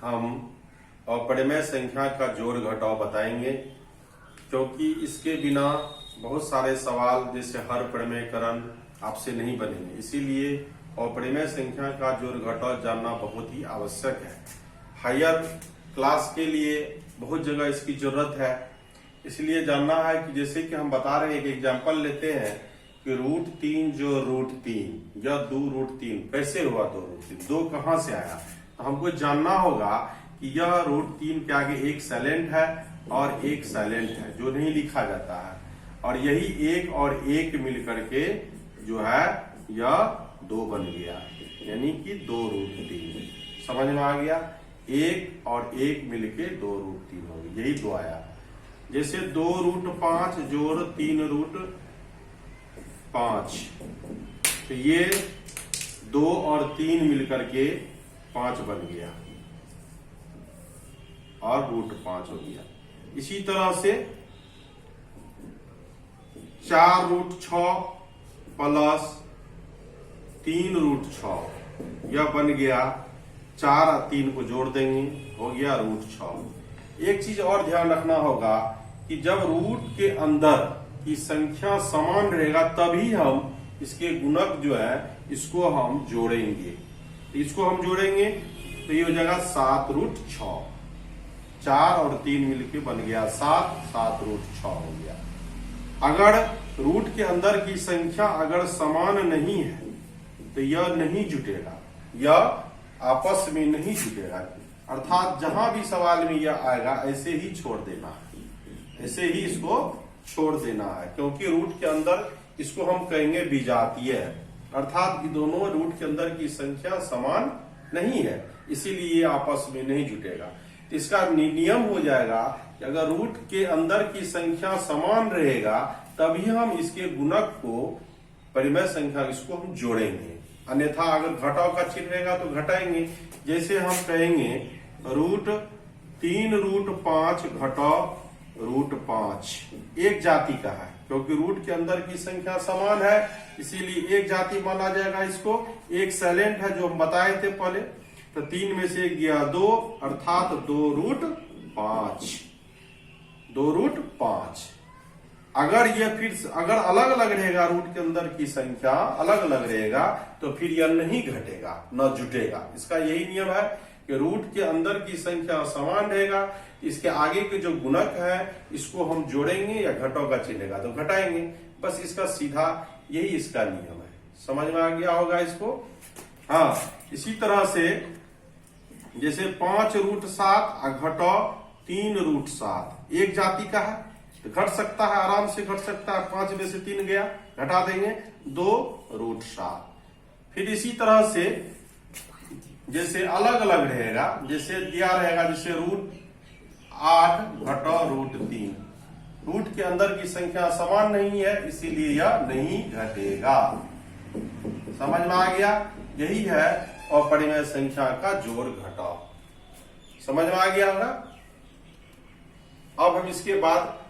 हम अपरिमेय संख्या का जोड़ घटाव बताएंगे, क्योंकि इसके बिना बहुत सारे सवाल जैसे हर परिमेयकरण आपसे नहीं बनेंगे। इसीलिए अपरिमेय संख्या का जोड़ घटाव जानना बहुत ही आवश्यक है। हायर क्लास के लिए बहुत जगह इसकी जरूरत है, इसलिए जानना है कि जैसे कि हम बता रहे हैं, एक एग्जांपल लेते हैं कि √3 जो √3 या 2√3 कैसे हुआ 2√3, 2 कहां से आया। तो हमको जानना होगा कि यह √3 के आगे एक साइलेंट है और एक साइलेंट है जो नहीं लिखा जाता है, और यही एक और एक मिल करके जो है यह 2 बन गया, यानी कि 2√3। समझ में आ गया। एक और एक मिलके 2√3 हो गया, यही 2 आया। जैसे 2√5 जोड़ 3√5, तो ये 2 और 3 मिलकर के 5 बन गया और √5 हो गया। इसी तरह से 4√6 प्लस 3√6 यह बन गया, 4 और 3 को जोड़ देंगे, हो गया √6। एक चीज और ध्यान रखना होगा कि जब रूट के अंदर की संख्या समान रहेगा तभी हम इसके गुणक जो है इसको हम जोड़ेंगे। इसको हम जोड़ेंगे तो ये हो जाएगा 7√6, 4 और 3 मिलके बन गया 7, 7√6 हो गया। अगर रूट के अंदर की संख्या अगर समान नहीं है तो यह नहीं जुटेगा, यह आपस में नहीं जुटेगा। अर्थात जहां भी सवाल में यह आएगा ऐसे ही छोड़ देना है, ऐसे ही इसको छोड़ देना है, क्योंकि रूट के अंदर इसको हम कहेंगे विजातीय, अर्थात कि दोनों रूट के अंदर की संख्या समान नहीं है, इसीलिए ये आपस में नहीं जुटेगा। तो इसका नियम हो जाएगा कि अगर रूट के अंदर की संख्या समान रहेगा तभी हम इसके गुणक को परिमेय संख्या इसको हम जोड़ेंगे, अन्यथा अगर घटाव का चिन्ह रहेगा तो घटाएंगे। जैसे हम कहेंगे √3√5 घटाव √5 एक जाति का है, क्योंकि रूट के अंदर की संख्या समान है इसीलिए एक जाति माना जाएगा इसको। एक साइलेंट है जो हम बताए थे पहले, तो 3 में से गया 2, अर्थात 2√5, 2√5। अगर यह फिर अगर अलग अलग रहेगा, रूट के अंदर की संख्या अलग अलग रहेगा तो फिर यह नहीं घटेगा, न जुटेगा। इसका यही नियम है कि रूट के अंदर की संख्या समान रहेगा, इसके आगे के जो गुणक है इसको हम जोड़ेंगे या घटाव का चिन्ह रहेगा तो घटाएंगे। बस इसका सीधा यही इसका नियम है। समझ में आ गया होगा इसको। हाँ, इसी तरह से जैसे 5√7 घटाव 3√7 एक जाति का है तो घट सकता है, आराम से घट सकता है। 5 में से 3 गया, घटा देंगे 2√7। फिर इसी तरह से जैसे अलग अलग रहेगा, जैसे दिया रहेगा जैसे √8 घटाव √3, रूट के अंदर की संख्या समान नहीं है इसीलिए यह नहीं घटेगा। समझ में आ गया। यही है अपरिमेय संख्या का जोड़ घटाव। समझ में आ गया होगा। अब हम इसके बाद